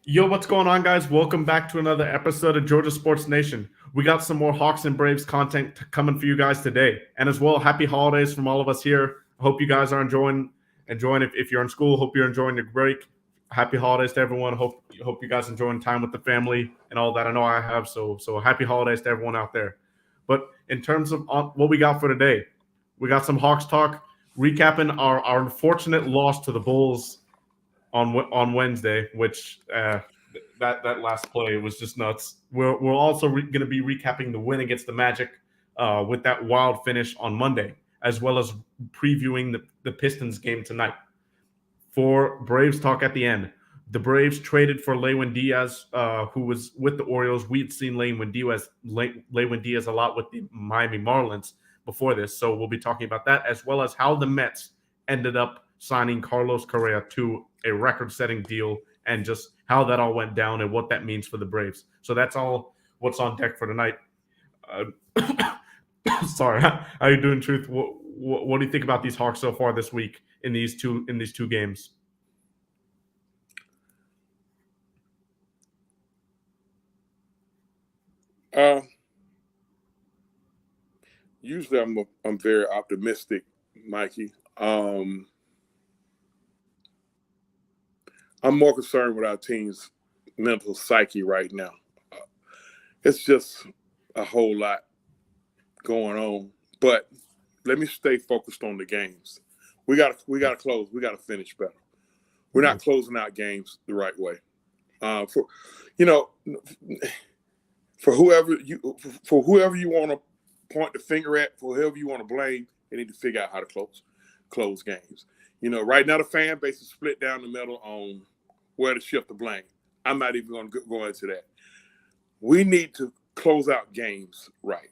Yo, what's going on, guys? Welcome back to another episode of Georgia Sports Nation. We got some more Hawks and Braves content coming for you guys today, and as well, happy holidays from all of us here. I hope you guys are enjoying. If you're in school, hope you're enjoying your break. Happy holidays to everyone. Hope you guys enjoying time with the family and all that. I know I have. So happy holidays to everyone out there. But in terms of what we got for today, we got some Hawks talk, recapping our unfortunate loss to the Bulls on Wednesday, which that last play was just nuts. We're also going to be recapping the win against the Magic with that wild finish on Monday, as well as previewing the Pistons game tonight. For Braves talk at the end, the Braves traded for Lewin Diaz, who was with the Orioles. We'd seen Lewin Diaz a lot with the Miami Marlins before this, so we'll be talking about that, as well as how the Mets ended up signing Carlos Correa to a record-setting deal, and just how that all went down and what that means for the Braves. So that's all what's on deck for tonight. Sorry, how are you doing, Truth? What do you think about these Hawks so far this week in these two games? Uh, Usually I'm very optimistic, Mikey. I'm more concerned with our team's mental psyche right now. It's just a whole lot going on. But let me stay focused on the games. We got to close. We got to finish better. We're not closing out games the right way. For you know, for whoever you want to point the finger at, for whoever you want to blame, they need to figure out how to close games. Right now the fan base is split down the middle on where to shift the blame. I'm not even going to go into that. We need to close out games right.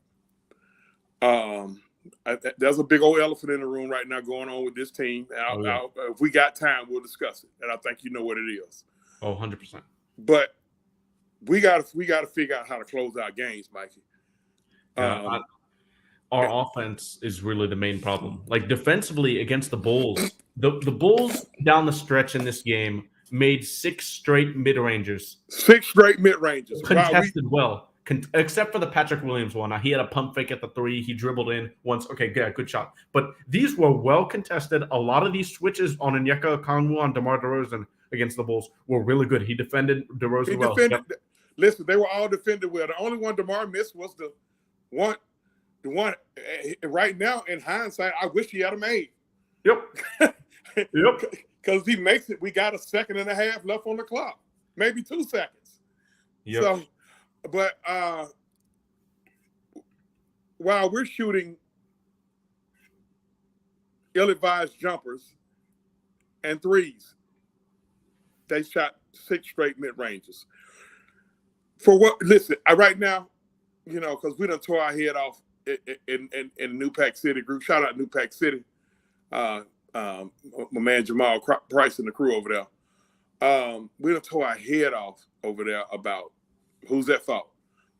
There's a big old elephant in the room right now going on with this team. If we got time, we'll discuss it, and I think you know what it is. 100%. But we got to figure out how to close out games, Mikey. Our offense is really the main problem. Like defensively against the Bulls, the Bulls down the stretch in this game made 6 straight mid-rangers. 6 straight mid-rangers. Contested well. Except for the Patrick Williams one. He had a pump fake at the 3. He dribbled in once. Okay, yeah, good shot. But these were well contested. A lot of these switches on Onyeka Okongwu on DeMar DeRozan against the Bulls were really good. He defended DeRozan well. Yep. Listen, they were all defended well. The only one DeMar missed was the one right now, in hindsight, I wish he had a made. Yep. Yep. Because if he makes it, we got a second and a half left on the clock. Maybe 2 seconds. Yep. So, but while we're shooting ill-advised jumpers and threes, they shot 6 straight mid-ranges. For what? Listen, right now, because we done tore our head off in New Pack City group. Shout out New Pack City. My man Jamal Price and the crew over there. We done tore our head off over there about who's at fault.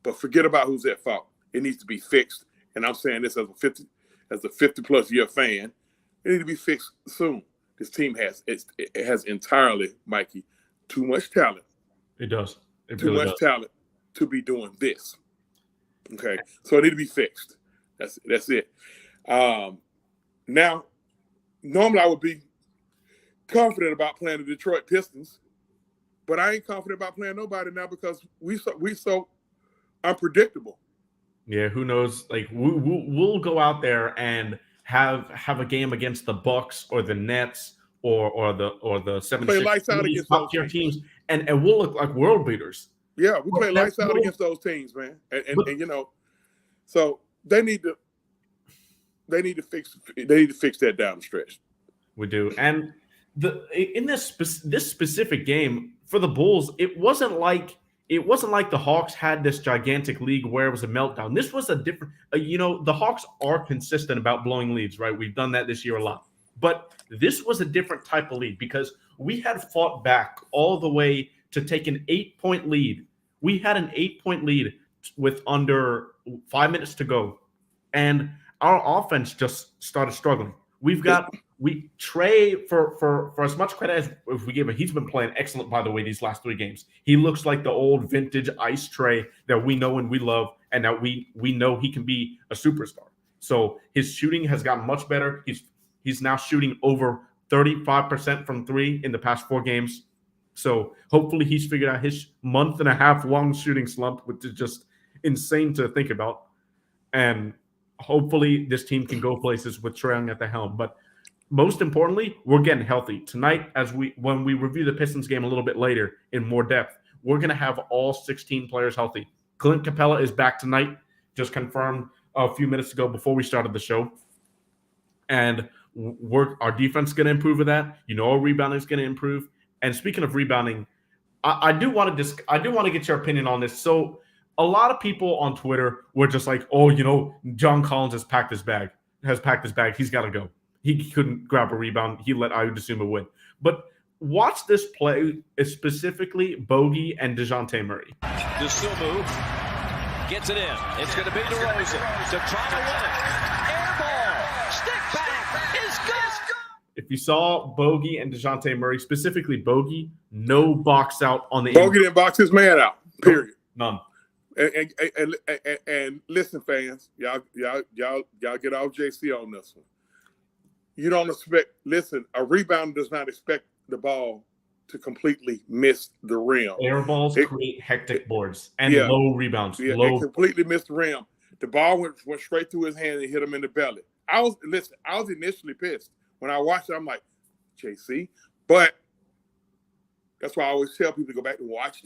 But forget about who's at fault. It needs to be fixed. And I'm saying this as a 50-plus year fan. It needs to be fixed soon. This team has entirely, Mikey, too much talent. It does. It too really much does. talent to be doing this. Okay, so it need to be fixed. That's it. Now, normally I would be confident about playing the Detroit Pistons, but I ain't confident about playing nobody now because we so unpredictable. Yeah, who knows? Like we'll go out there and have a game against the Bucks or the Nets or the 76ers. Play lights out against top tier teams, and we'll look like world beaters. Yeah, we play lights out against those teams, man. And so they need to fix that down the stretch. We do. And in this specific game for the Bulls, it wasn't like the Hawks had this gigantic lead where it was a meltdown. This was a different the Hawks are consistent about blowing leads, right? We've done that this year a lot. But this was a different type of lead because we had fought back all the way to take an 8-point lead. We had an 8-point lead with under 5 minutes to go, and our offense just started struggling. We've got Trey, for as much credit as if we give him, he's been playing excellent, by the way, these last 3 games. He looks like the old vintage ice Trey that we know and we love, and that we know he can be a superstar. So his shooting has gotten much better. He's now shooting over 35% from 3 in the past 4 games. So hopefully he's figured out his month and a half long shooting slump, which is just insane to think about. And hopefully this team can go places with Trae Young at the helm. But most importantly, we're getting healthy. Tonight, when we review the Pistons game a little bit later in more depth, we're going to have all 16 players healthy. Clint Capela is back tonight, just confirmed a few minutes ago before we started the show. And our defense is going to improve with that. Our rebounding is going to improve. And speaking of rebounding, I do want to get your opinion on this. So a lot of people on Twitter were just like, oh, John Collins has packed his bag. He's got to go. He couldn't grab a rebound. He let Ayo Dosunmu win. But watch this play, specifically Bogey and DeJounte Murray. Dosunmu gets it in. It's going to be DeRozan to try to win it. Air ball. Stick back is good. If you saw Bogey and DeJounte Murray, specifically Bogey, no box out on the Bogey didn't box his man out. Period. None. And listen, fans, y'all get off JC on this one. You don't expect. Listen, a rebounder does not expect the ball to completely miss the rim. Air balls create hectic boards and low rebounds. Yeah, it completely missed the rim. The ball went straight through his hand and hit him in the belly. I was initially pissed when I watched it. I'm like, JC, but that's why I always tell people to go back and watch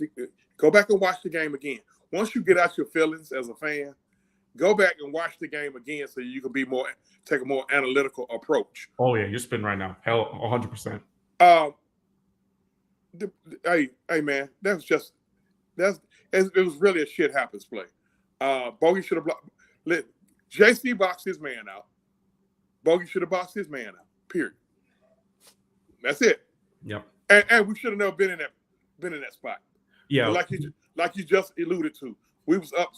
the game again. Once you get out your feelings as a fan, go back and watch the game again so you can take a more analytical approach. Oh yeah, you're spinning right now. Hell, 100%. Hey man, it was really a shit happens play. Bogey should have blocked. JC boxed his man out. Bogey should have boxed his man out. Period. That's it. Yep. And we should have never been in that spot. Yeah. Like you just alluded to, we was up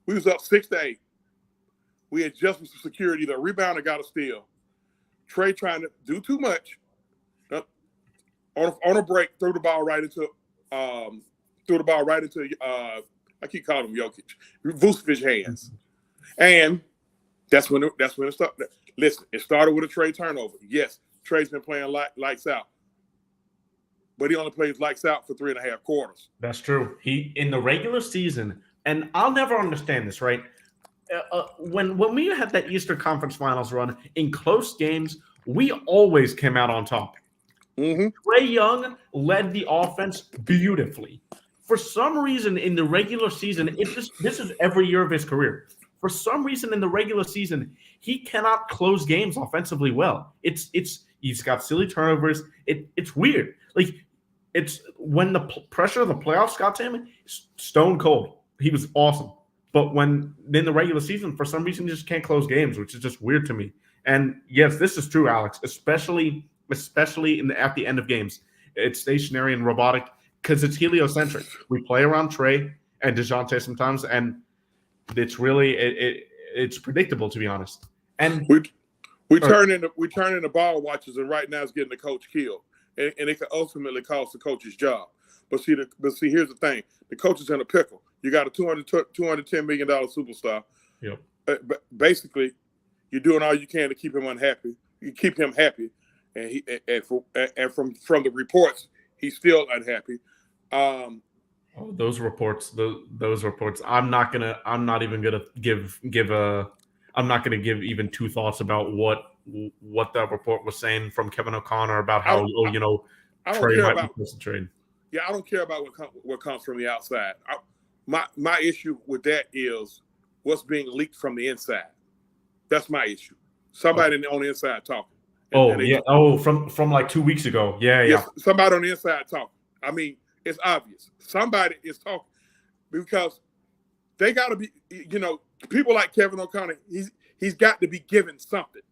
6-8. We had just secured either a rebound or got a steal. Trey trying to do too much. On a break, threw the ball right into I keep calling him Jokic, Vucevic's hands, and that's when it started. Listen, it started with a Trey turnover. Yes, Trey's been playing lights out, but he only plays lights out for 3.5 quarters. That's true. He in the regular season, and I'll never understand this, right? When we had that Eastern Conference Finals run in close games, we always came out on top. Mm-hmm. Trae Young led the offense beautifully. For some reason, in the regular season, this is every year of his career. For some reason, in the regular season, he cannot close games offensively well. He's got silly turnovers. It's weird. Like it's when the pressure of the playoffs got to him, stone cold. He was awesome. But when in the regular season, for some reason, he just can't close games, which is just weird to me. And yes, this is true, Alex, especially at the end of games. It's stationary and robotic because it's heliocentric. We play around Trey and DeJounte sometimes, and it's really it's predictable, to be honest. And we turn into ball watchers, and right now it's getting the coach killed, and it can ultimately cost the coach's job. But see, here's the thing: the coach is in a pickle. You got a $210 million superstar. Yep. But basically, you're doing all you can to keep him unhappy. You keep him happy, and from the reports, he's still unhappy. Those reports. I'm not even gonna give even 2 thoughts about what that report was saying from Kevin O'Connor about how Trey might be supposed to trade. Yeah, I don't care about what comes from the outside. My issue with that is what's being leaked from the inside. That's my issue. Somebody on the inside talking. From like 2 weeks ago. Yeah. Yes, somebody on the inside talking. I mean, it's obvious. Somebody is talking because they got to be, people like Kevin O'Connor, he's got to be given something.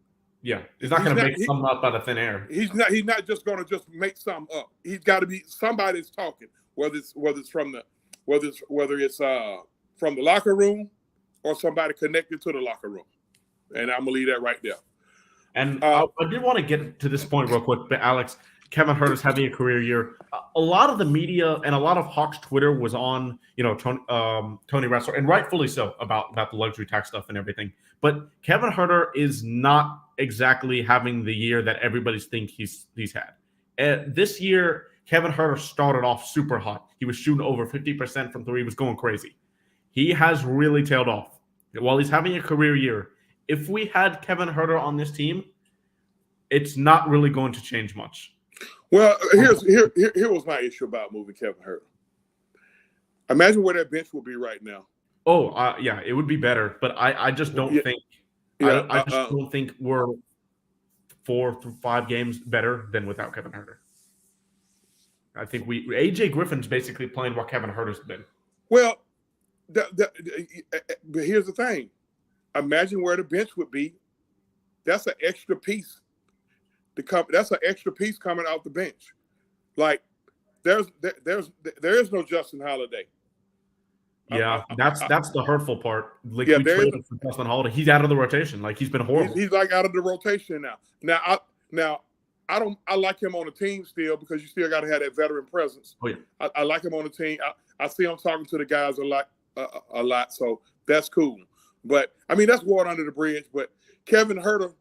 Yeah, he's not going to make something up out of thin air. He's not just going to just make something up. He's got to be somebody's talking, whether it's from the locker room or somebody connected to the locker room. And I'm gonna leave that right there. And I did want to get to this point real quick, but Alex, Kevin Huerter's having a career year. A lot of the media and a lot of Hawks Twitter was on, Tony Ressler, and rightfully so, about the luxury tax stuff and everything. But Kevin Huerter is not exactly having the year that everybody thinks he's had. This year, Kevin Huerter started off super hot. He was shooting over 50% from three. He was going crazy. He has really tailed off. While he's having a career year, if we had Kevin Huerter on this team, it's not really going to change much. Well, here was my issue about moving Kevin Huerter. Imagine where that bench will be right now. Oh, yeah, it would be better, but I just don't think. Yeah, I just don't think we're 4 through 5 games better than without Kevin Huerter. I think AJ Griffin's basically playing what Kevin Huerter's been. Well, but here's the thing. Imagine where the bench would be. That's an extra piece. That's an extra piece coming out the bench. Like there is no Justin Holiday. Yeah, that's the hurtful part. Like, we traded for Justin Holiday. He's out of the rotation. Like, he's been horrible. He's like out of the rotation now. I like him on the team still, because you still got to have that veteran presence. Oh, yeah. I like him on the team. I see him talking to the guys a lot, so that's cool. But I mean, that's water under the bridge. But Kevin Huerter,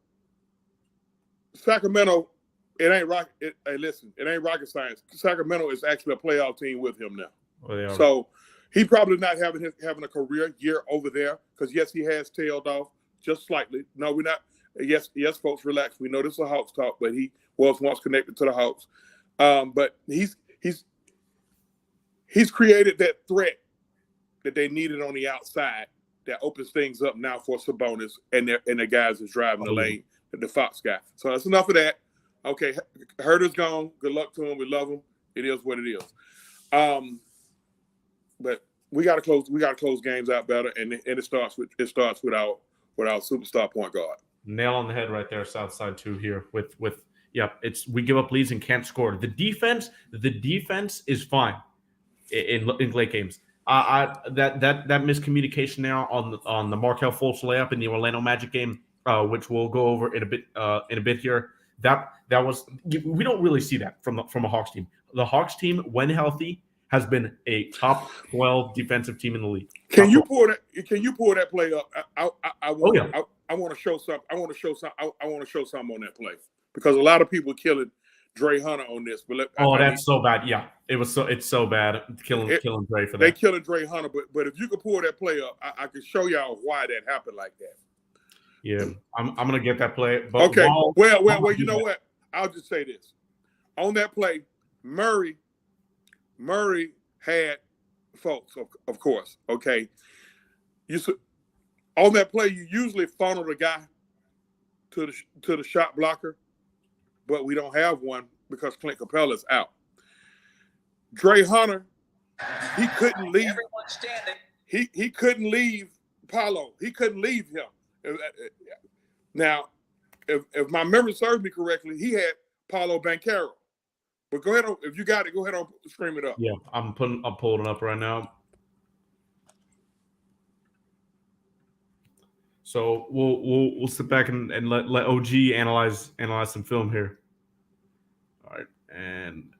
Sacramento, it ain't rocket science. Sacramento is actually a playoff team with him now. Oh, they are. So he probably not having a career year over there, because yes, he has tailed off just slightly. No, we're not. Yes, folks, relax. We know this is a Hawks talk, but he was once connected to the Hawks. But he's created that threat that they needed on the outside that opens things up now for Sabonis and the guys that's driving the lane, the Fox guy. So that's enough of that. Okay, Huerter's gone. Good luck to him. We love him. It is what it is. But we got to close games out better, and it starts with our superstar point guard. Nail on the head right there, Southside 2 here with we give up leads and can't score. The defense is fine in late games. That miscommunication there on the Markelle Fultz layup in the Orlando Magic game, which we'll go over in a bit here. That was, we don't really see that from a Hawks team. The Hawks team, when healthy, has been a top 12 defensive team in the league. Can you pull that play up? I want to show something. I want to show something on that play, because a lot of people are killing Dre Hunter on this. But that's so bad. Yeah, it's so bad killing Dre for that. They killing Dre Hunter, but if you could pull that play up, I can show y'all why that happened like that. Yeah, I'm gonna get that play. But okay. Well, you know what? I'll just say this. On that play, Murray had folks, of course. Okay. On that play, you usually funnel the guy to the shot blocker, but we don't have one because Clint Capela is out. Dre Hunter, he couldn't leave. Everyone standing. He couldn't leave Paolo. He couldn't leave him. Now, if my memory serves me correctly, he had Paolo Banchero. But go ahead, if you got it, go ahead and scream it up. Yeah, I'm pulling it up right now. So we'll sit back and let OG analyze some film here. All right, and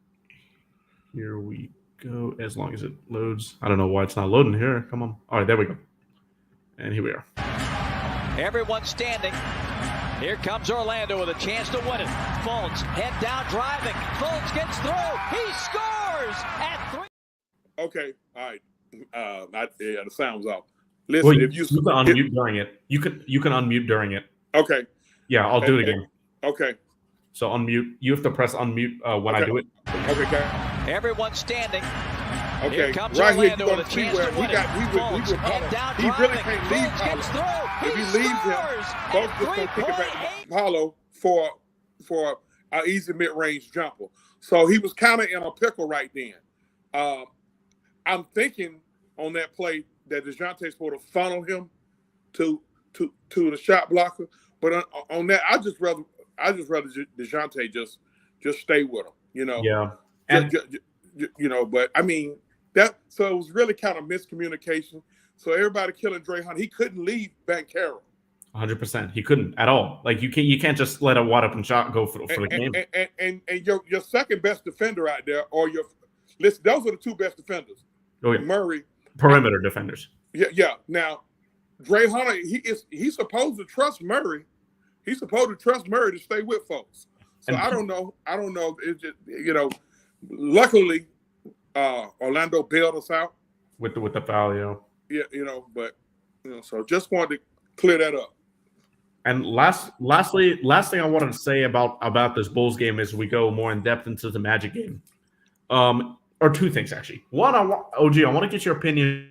here we go. As long as it loads, I don't know why it's not loading here. Come on. All right, there we go. And here we are. Everyone standing. Here comes Orlando with a chance to win it. Fultz head down driving. Fultz gets through. He scores at 3. Okay, all right. The sound's off. Listen, if you can unmute during it. You can unmute during it. Okay. Yeah, I'll do it again. Okay. So unmute. You have to press unmute when I do it. Okay. Everyone standing. Okay. Here comes right Orlando here, with a chance to win it. He really can't leave Paolo. If he leaves him, folks just gonna kick it back to Paolo for an easy mid-range jumper. So he was kind of in a pickle right then. I'm thinking on that play that DeJounte's supposed to funnel him to the shot blocker, but on that, I just rather DeJounte just stay with him, you know. Yeah, and but I mean so it was really kind of miscommunication. So everybody killing Dre Hunt, he couldn't leave Banchero. 100%. He couldn't at all. Like you can't just let a wide open shot go for the game. And your second best defender out there, or listen, those are the two best defenders. Oh yeah, Murray, perimeter defenders. Yeah. Now, Dre Hunter, he's supposed to trust Murray. He's supposed to trust Murray to stay with folks. So I don't know. It's just, luckily, Orlando bailed us out with the foul, Yeah, but so just wanted to clear that up. And lastly, thing I wanted to say about this Bulls game is we go more in depth into the Magic game. Or two things actually. One, I want to get your opinion.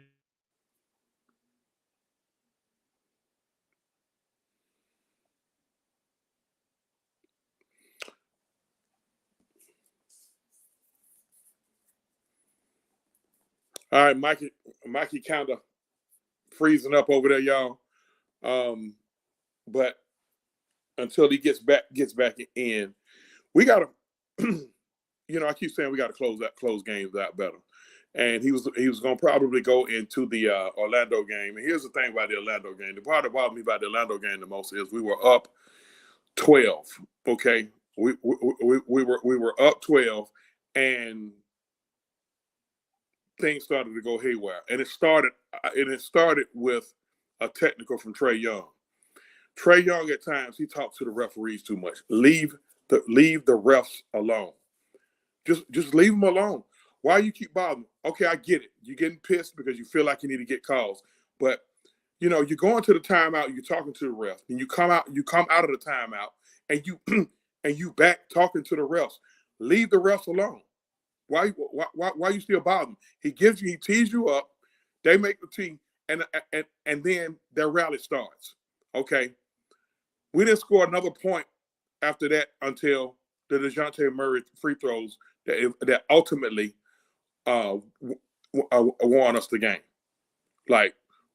All right, Mikey kind of freezing up over there, y'all. But until he gets back in, we gotta, I keep saying we gotta close games out better. And he was gonna probably go into the Orlando game. And here's the thing about the Orlando game. The part that bothered me about the Orlando game the most is we were up 12. Okay, we were up 12, and things started to go haywire, and it started with a technical from Trae Young. Trae Young at times he talks to the referees too much. Leave the refs alone. Just leave them alone. Why you keep bothering? Okay, I get it. You're getting pissed because you feel like you need to get calls, but you're going to the timeout. You're talking to the refs, and you come out of the timeout, and you back talking to the refs. Leave the refs alone. Why you still bothering? He tees you up, they make the tee, and then their rally starts. Okay. We didn't score another point after that until the DeJounte Murray free throws that ultimately won us the game.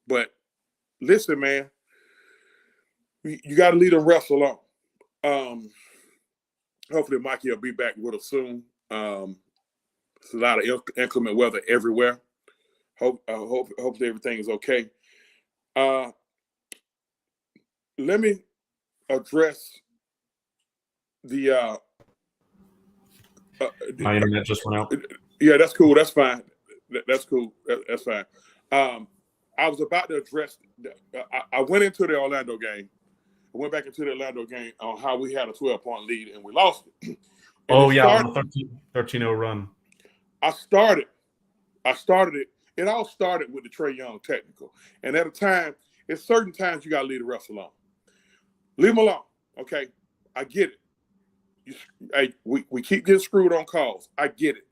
But listen, man, you got to leave the refs alone. Hopefully Mikey will be back with us soon. It's a lot of inclement weather everywhere. Hopefully everything is okay. Let me address the. My internet just went out. Yeah, that's cool. That's fine. That's cool. That's fine. I was about to address. I went into the Orlando game. I went back into the Orlando game on how we had a 12-point lead and we lost it. On a 13-0 run. I started it. It all started with the Trae Young technical. And at a time, it's certain times you got to leave the refs alone. Leave them alone. Okay? I get it. We keep getting screwed on calls. I get it.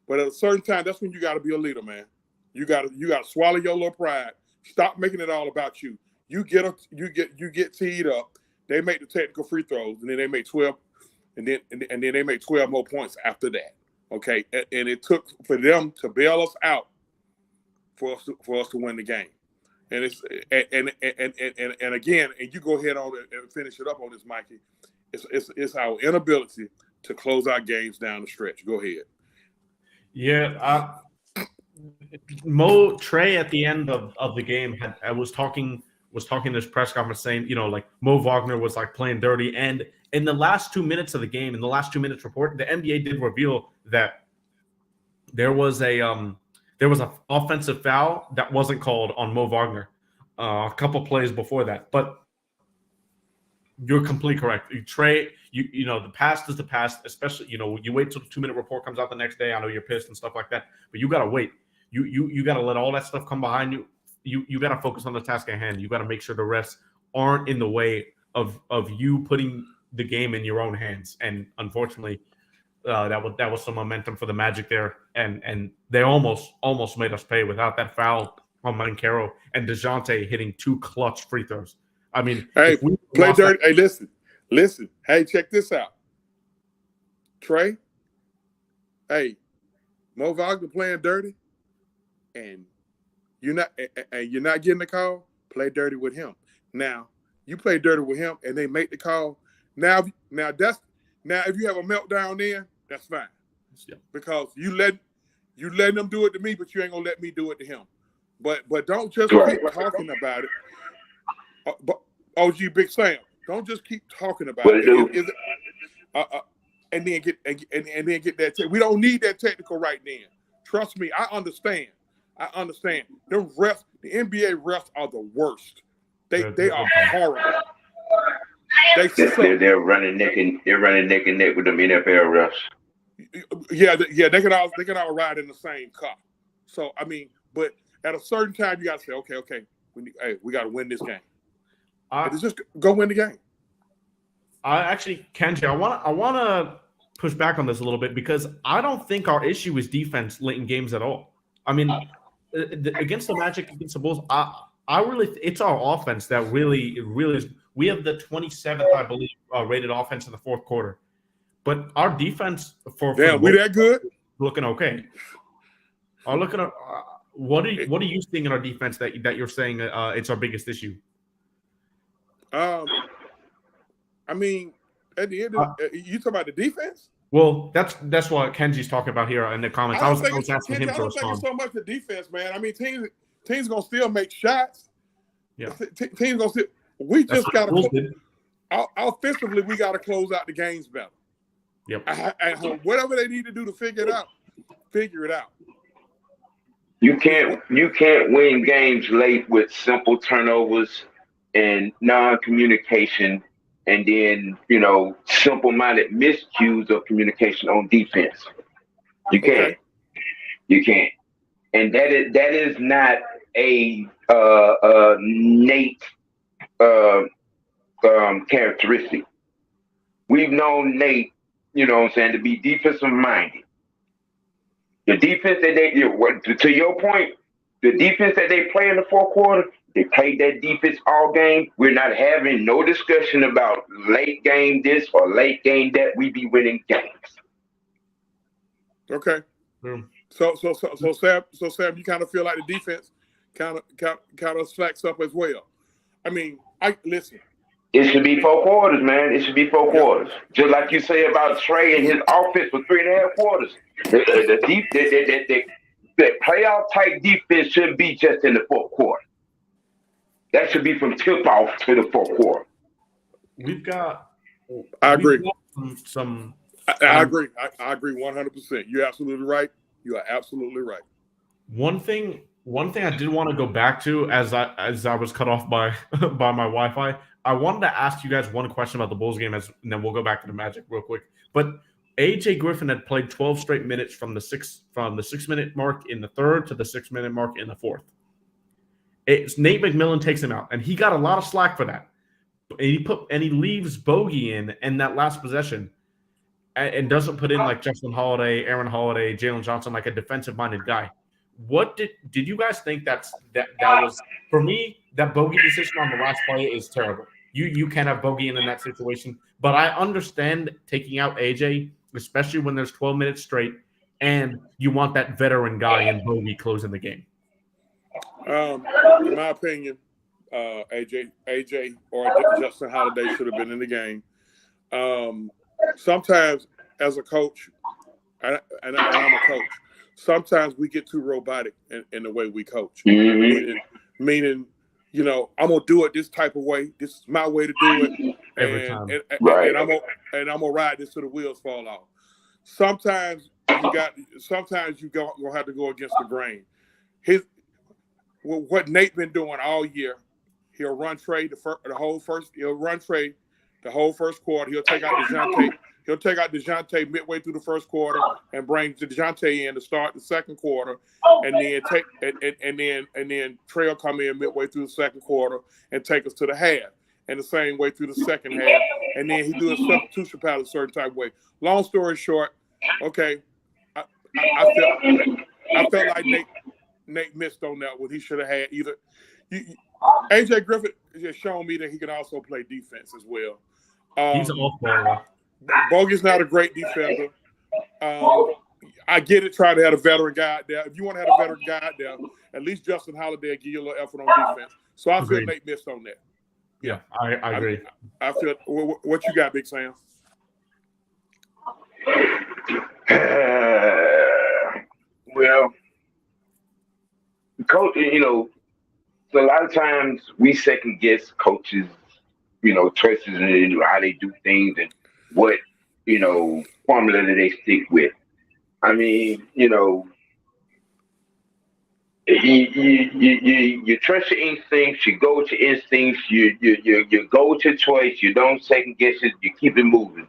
But at a certain time, that's when you got to be a leader, man. You got to swallow your little pride. Stop making it all about you. You get teed up. They make the technical free throws, and then they make 12, and then they make 12 more points after that. Okay, and it took for them to bail us out for us to win the game. And it's and again, and you go ahead on and finish it up on this, Mikey. It's our inability to close our games down the stretch. Go ahead. Yeah, Trae at the end of the game was talking in his press conference saying, Mo Wagner was like playing dirty. And in the last 2 minutes of the game, in the last 2 minutes report, the NBA did reveal that there was an offensive foul that wasn't called on Mo Wagner a couple plays before that. But you're completely correct. Trae, the past is the past, especially, you wait till the 2 minute report comes out the next day. I know you're pissed and stuff like that, but you got to wait. You got to let all that stuff come behind you. You got to focus on the task at hand. You got to make sure the refs aren't in the way of you putting the game in your own hands. And unfortunately, that was some momentum for the Magic there, and they almost made us pay without that foul on Mancaro and DeJounte hitting 2 clutch free throws. I mean, hey, play dirty. Hey, listen. Hey, check this out, Trae. Hey, Mo Wagner playing dirty, and you're not getting the call. Play dirty with him. Now you play dirty with him, and they make the call. Now if you have a meltdown, then that's fine, because you letting them do it to me, but you ain't gonna let me do it to him. But don't just keep talking about it. OG Big Sam, don't just keep talking about What it. it And then get that. We don't need that technical right then. Trust me, I understand. The refs, the NBA refs are the worst. They are horrible. They're running neck and neck with them NFL refs. Yeah, they can all ride in the same car. So I mean, but at a certain time, you got to say, okay, we got to win this game. Just go win the game. Kenji, I want to push back on this a little bit because I don't think our issue is defense late in games at all. I mean, against the Magic, against the Bulls, I really it's our offense that really is. We have the 27th, I believe, rated offense in the fourth quarter, but our defense we that good? Looking okay. Looking at what are you seeing in our defense that you're saying it's our biggest issue? I mean, at the end of you talking about the defense? Well, that's what Kenji's talking about here in the comments. I was asking him to respond. I don't think it's so much the defense, man. I mean, teams gonna still make shots. Yeah, teams gonna still. We just gotta offensively. We gotta close out the games better. Yep. At home, whatever they need to do to figure it out. You can't win games late with simple turnovers and non-communication, and then simple-minded miscues of communication on defense. You can't. You can't. And that is not a Nate characteristic. We've known Nate, to be defensive-minded. The defense that to your point, the defense that they play in the fourth quarter, they played that defense all game. We're not having no discussion about late game this or late game that. We be winning games. Okay. So Sam, you kind of feel like the defense kind of slacks up as well. I mean, listen. It should be 4 quarters, man. It should be 4 quarters. Just like you say about Trey and his offense for 3.5 quarters. The playoff type defense shouldn't be just in the fourth quarter. That should be from tip off to the fourth quarter. I agree. I agree. I agree 100%. You're absolutely right. You are absolutely right. One thing I did want to go back to as I was cut off by my Wi-Fi. I wanted to ask you guys one question about the Bulls game, and then we'll go back to the Magic real quick. But AJ Griffin had played 12 straight minutes from the 6-minute mark in the third to the 6-minute mark in the fourth. Nate McMillan takes him out, and he got a lot of slack for that. And he leaves Bogey in that last possession, and doesn't put in like Justin Holiday, Aaron Holiday, Jalen Johnson, like a defensive-minded guy. What did you guys think that was? For me, that Bogey decision on the last play is terrible. You can't have Bogey in that situation, but I understand taking out AJ, especially when there's 12 minutes straight, and you want that veteran guy in Bogey closing the game. In my opinion, AJ or Justin Holiday should have been in the game. Sometimes, as a coach, and I'm a coach, sometimes we get too robotic in the way we coach. Mm-hmm. Meaning, I'm gonna do it this type of way. This is my way to do it. Every time. And I'm gonna ride this till the wheels fall off. Sometimes you gonna have to go against the grain. What Nate been doing all year, he'll run trade the whole first quarter. He'll take out DeJounte midway through the first quarter and bring DeJounte in to start the second quarter, and then Trey will come in midway through the second quarter and take us to the half, and the same way through the second half, and then he do a substitution pattern a certain type of way. Long story short, okay, I felt like Nate missed on that one. He should have had either. AJ Griffin has shown me that he can also play defense as well. He's an off-baller. Bogey's not a great defender. I get it, trying to have a veteran guy out there. If you want to have a veteran guy out there, at least Justin Holiday will give you a little effort on defense. So I feel Nate missed on that. Yeah, I agree. I feel. What you got, Big Sam? Well, coach, so a lot of times we second guess coaches' choices and how they do things and what, formula that they stick with. I mean, you trust your instincts, you go to instincts, you go to choice, you don't second guess it, you keep it moving.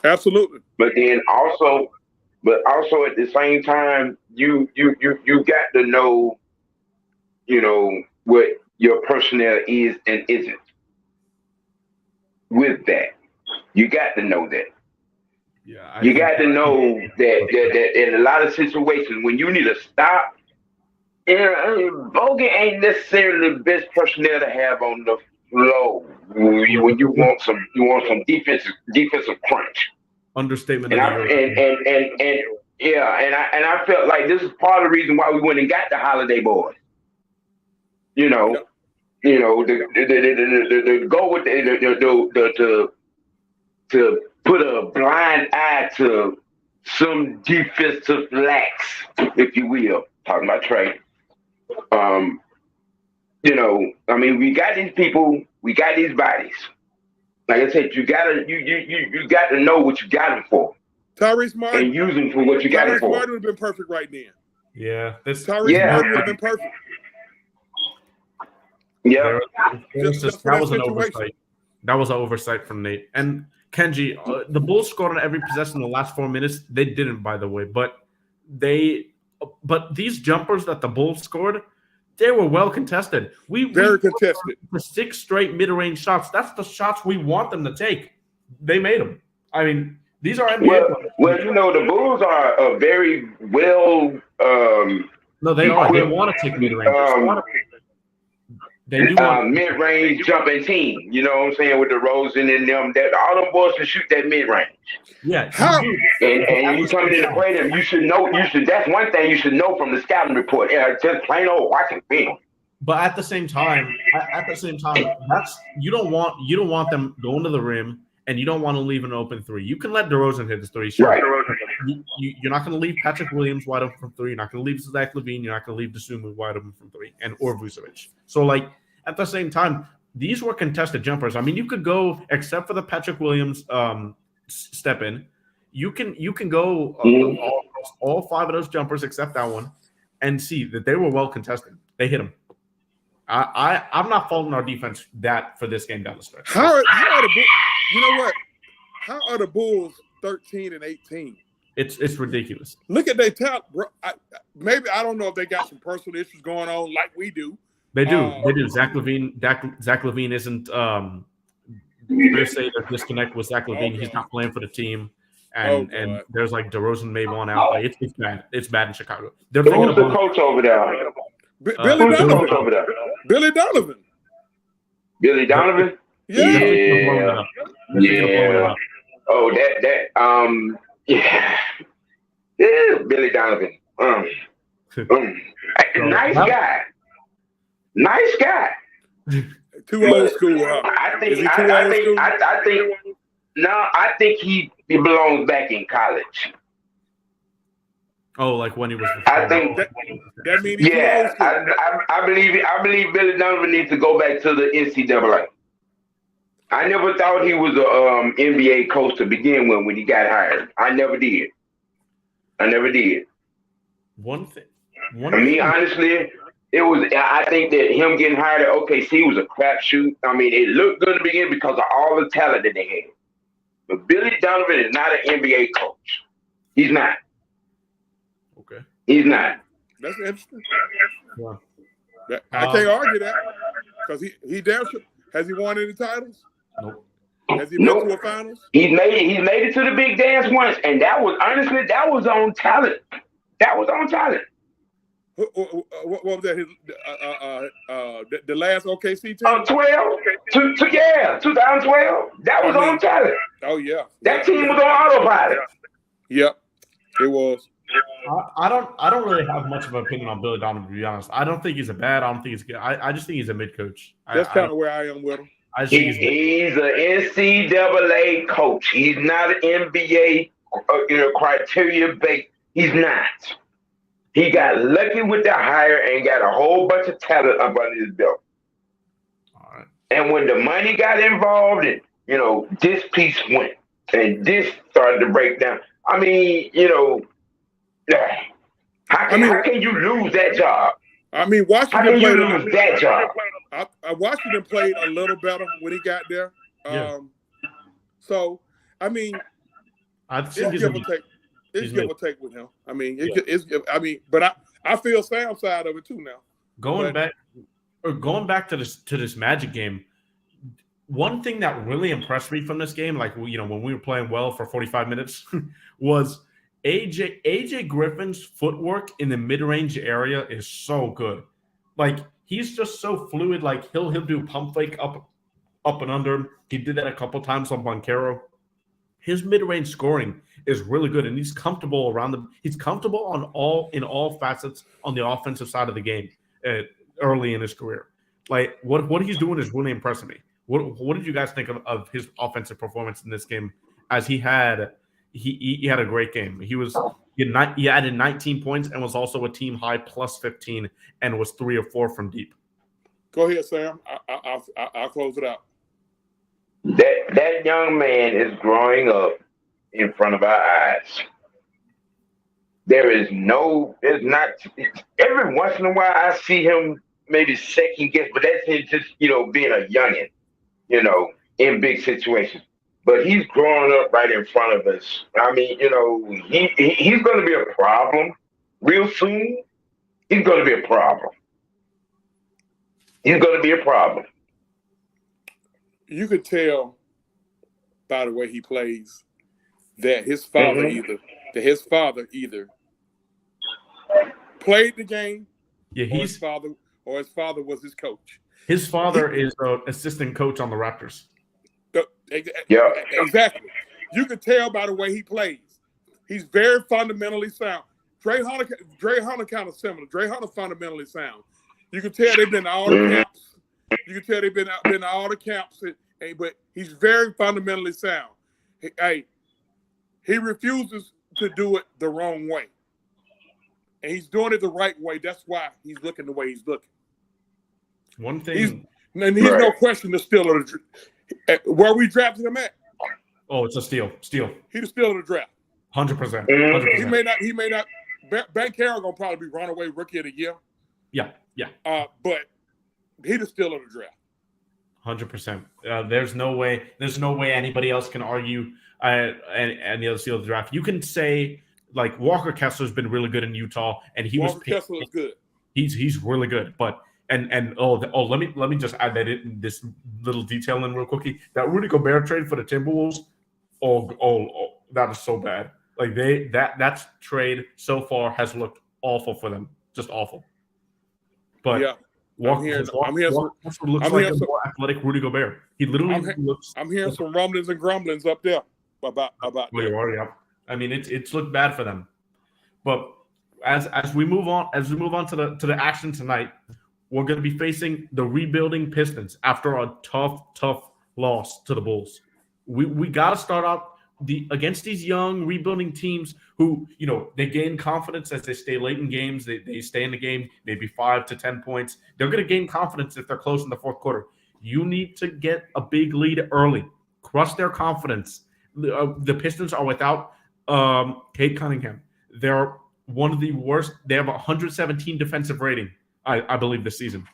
Absolutely. But also at the same time, you got to know, what your personnel is and isn't. With that, you got to know that. Yeah, you got to know that in a lot of situations when you need to stop, Bogan ain't necessarily the best personnel to have on the floor when you want some defensive crunch. Understatement. And I felt like this is part of the reason why we went and got the Holiday boys. The go with to put a blind eye to some defensive lacks, if you will. Talking about Trey. We got these people, we got these bodies. Like I said, you got to know what you got them for. Tyrese Martin. And use them for what you got them for. Tyrese Martin would have been perfect right then. Yeah. Tyrese Martin would have been perfect. Yeah. That was an oversight. That was an oversight from Nate. And Kenji, the Bulls scored on every possession in the last 4 minutes. They didn't, by the way, but these jumpers that the Bulls scored, they were well contested. Very contested. For 6 straight mid-range shots. That's the shots we want them to take. They made them. I mean, these are NBA players. Well, the Bulls are a very well. No, they are. They want to take mid-range. They do mid-range jumping team. You know what I'm saying, with the Rosen and them. That all them boys can shoot that mid-range. Yeah. And you coming in to play them, you should know. That's one thing you should know from the scouting report. Just plain old watching film. But at the same time, that's you don't want them going to the rim, and you don't want to leave an open three. You can let DeRozan hit the three. Sure. Right. You're not going to leave Patrick Williams wide open from three. You're not going to leave Zach LaVine. You're not going to leave DeSumo wide open from three, or Vucevic. So, at the same time, these were contested jumpers. I mean, you could go, except for the Patrick Williams step in, you can go all 5 of those jumpers except that one, and see that they were well contested. They hit them. I'm not faulting our defense for this game down the stretch. How are the Bulls? You know what? How are the Bulls 13 and 18? It's ridiculous. Look at their talent, bro. I don't know if they got some personal issues going on like we do. They do. They do. Zach LaVine isn't. They say the disconnect with Zach LaVine. Okay. He's not playing for the team, and there's DeRozan may want out. It's bad. It's bad in Chicago. Who's the coach over there? Billy Donovan. Billy Donovan. Billy Donovan. Yeah. Oh, yeah. Yeah, Billy Donovan. Nice guy. Too old school. I think he belongs back in college. Oh, like when he was. I think that means I believe Billy Donovan needs to go back to the NCAA. I never thought he was a NBA coach to begin with when he got hired. I never did. Honestly, it was. I think that him getting hired at OKC was a crapshoot. I mean, it looked good to begin because of all the talent that they had. But Billy Donovan is not an NBA coach. He's not. Okay. He's not. That's interesting. Yeah. I can't argue that because he damn sure. Has he won any titles? Nope. Has he been to a finals? He's made it to the big dance once, and that was on talent. That was on talent. What was that? The last OKC team? 2012. That was on talent. Oh yeah. That team was on autopilot. Yep, it was. I don't really have much of an opinion on Billy Donovan, to be honest. I don't think he's a bad. I don't think he's good. I just think he's a mid coach. That's kind of where I am with him. He's an NCAA coach. He's not an NBA criteria based. He's not. He got lucky with the hire and got a whole bunch of talent up under his belt. All right. And when the money got involved, and this piece went, and this started to break down. I mean, how can you lose that job? I mean, Washington played a little better when he got there. Yeah. So, I mean, it's give or take. It's give or take with him. I mean, but I feel Sam's side of it too now. Going back to this Magic game, one thing that really impressed me from this game, like when we were playing well for 45 minutes, was AJ Griffin's footwork in the mid-range area is so good. Like, he's just so fluid. Like, he'll do pump fake up and under. He did that a couple times on Banchero. His mid-range scoring is really good, and he's comfortable around them. He's comfortable in all facets on the offensive side of the game early in his career. Like, what he's doing is really impressing me. What did you guys think of his offensive performance in this game? As he had a great game. He added 19 points and was also a team high plus 15 and was 3 or 4 from deep. Go ahead, Sam. I'll close it out. That young man is growing up in front of our eyes. There's not every once in a while I see him maybe second guess, but that's him just being a youngin, in big situations. But he's growing up right in front of us. I mean, he's going to be a problem real soon. He's going to be a problem. You could tell by the way he plays that his father either played the game, his father was his coach. His father is an assistant coach on the Raptors. Yeah, exactly. You can tell by the way he plays. He's very fundamentally sound. Dre Hunter kind of similar. Dre Hunter fundamentally sound. You can tell they've been to all the camps. You can tell they've been to all the camps, but he's very fundamentally sound. He refuses to do it the wrong way, and he's doing it the right way. That's why he's looking the way he's looking. One thing, he's no question the steal of the where we drafted him at. Oh, it's a steal. He's the steal of the draft. 100%. He may not. Banchero gonna probably be runaway rookie of the year. Yeah. But he the steal of the draft. 100%. There's no way anybody else can argue any other steal of the draft. You can say like Walker Kessler's been really good in Utah, and Kessler is good. He's really good, but. Let me just add that in this little detail in real quickly. That Rudy Gobert trade for the Timberwolves, that is so bad. Like that trade so far has looked awful for them, just awful. But yeah, Walker looks like a more athletic Rudy Gobert. He literally looks. I'm hearing some rumblings and grumblings up there about. Well, you already have. I mean, it's looked bad for them. But as we move on to the action tonight. We're going to be facing the rebuilding Pistons after a tough loss to the Bulls. We got to start out against these young rebuilding teams who, they gain confidence as they stay late in games. They stay in the game, maybe 5 to 10 points. They're going to gain confidence if they're close in the fourth quarter. You need to get a big lead early. Crush their confidence. The Pistons are without Cade Cunningham. They're one of the worst. They have a 117 defensive rating. I believe this season.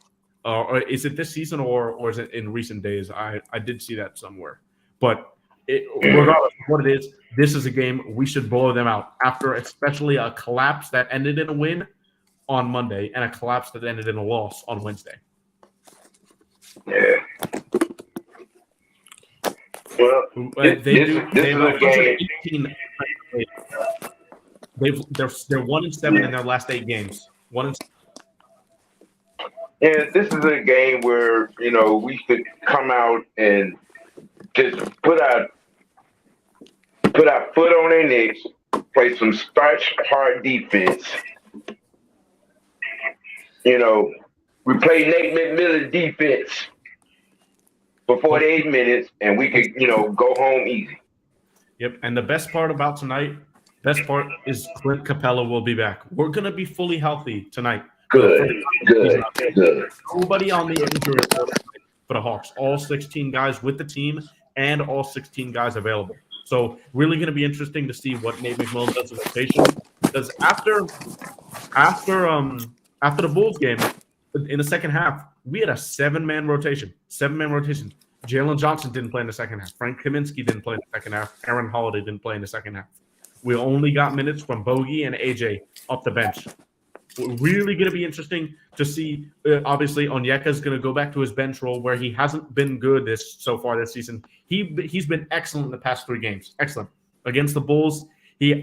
Or is it this season or is it in recent days? I did see that somewhere. But regardless of what it is, this is a game we should blow them out after especially a collapse that ended in a win on Monday and a collapse that ended in a loss on Wednesday. Yeah. Well, they're 118. They're 1-7 in their last 8 games. 1-7. And this is a game where, we should come out and just put our foot on their necks, play some starch hard defense. We play Nate McMillan defense for 48 minutes, and we could, go home easy. Yep, and the best part about tonight, is Clint Capela will be back. We're going to be fully healthy tonight. Good. Nobody on the injury report. for the Hawks. All 16 guys with the team and all 16 guys available. So really going to be interesting to see what Nate McMillan does in rotation. Because after the Bulls game in the second half, we had a 7-man rotation. 7-man rotation. Jalen Johnson didn't play in the second half. Frank Kaminsky didn't play in the second half. Aaron Holiday didn't play in the second half. We only got minutes from Bogey and AJ off the bench. Really going to be interesting to see. Obviously, Onyeka is going to go back to his bench role where he hasn't been good so far this season. He's been excellent in the past 3 games. Excellent against the Bulls. He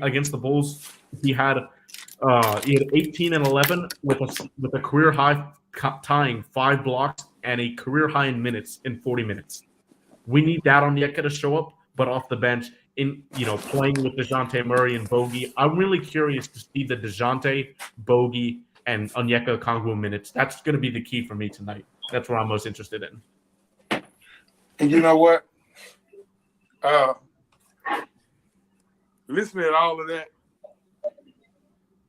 had 18 and 11 with a career high tying 5 blocks and a career high in minutes in 40 minutes. We need that Onyeka to show up, but off the bench. Playing with DeJounte Murray and Bogey. I'm really curious to see the DeJounte, Bogey, and Onyeka Okongwu minutes. That's going to be the key for me tonight. That's what I'm most interested in. And you know what? Listening to all of that,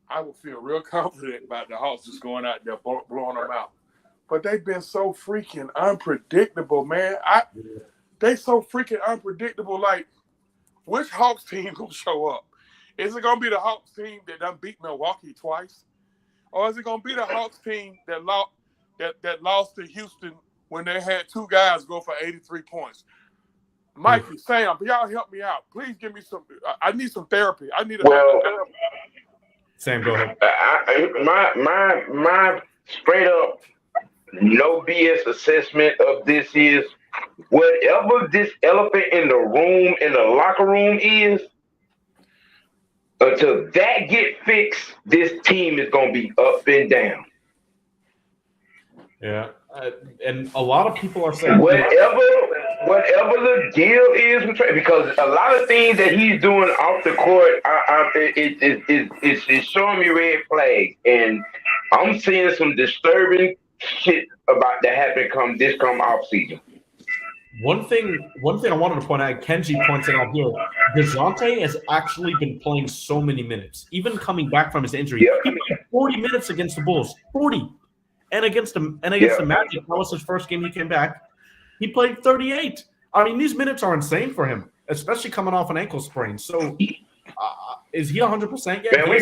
I would feel real confident about the Hawks just going out there blowing them out. But they've been so freaking unpredictable, man. They so freaking unpredictable. Like, which Hawks team gonna show up? Is it gonna be the Hawks team that done beat Milwaukee twice, or is it gonna be the Hawks team that lost to Houston when they had 2 guys go for 83 points? Mikey, Sam, y'all help me out. Please give me some. I need some therapy. I need therapy. Sam, go ahead. My straight up no BS assessment of this is, whatever this elephant in the room, in the locker room is, until that get fixed, this team is going to be up and down. Yeah. And a lot of people are saying whatever the deal is, because a lot of things that he's doing off the court, it's showing me red flags, and I'm seeing some disturbing shit about that happen come off season. One thing I wanted to point out, Kenji pointed out here, DeJounte has actually been playing so many minutes, even coming back from his injury. Yep. He played 40 minutes against the Bulls, 40, and against the Maggiet, that was his first game he came back. He played 38. I mean, these minutes are insane for him, especially coming off an ankle sprain. So, is he 100% yet? Man, we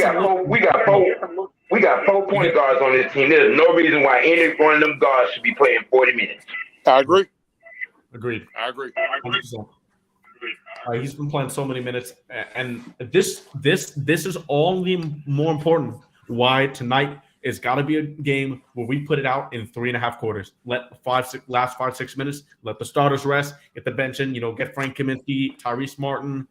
got 4 point guards on this team. There's no reason why any one of them guards should be playing 40 minutes. I agree. Agreed. I agree. 100%. He's been playing so many minutes, and this is all the more important. Why tonight is got to be a game where we put it out in 3.5 quarters. Let last 5-6 minutes. Let the starters rest. Get the bench in. Get Frank Kaminsky, Tyrese Martin,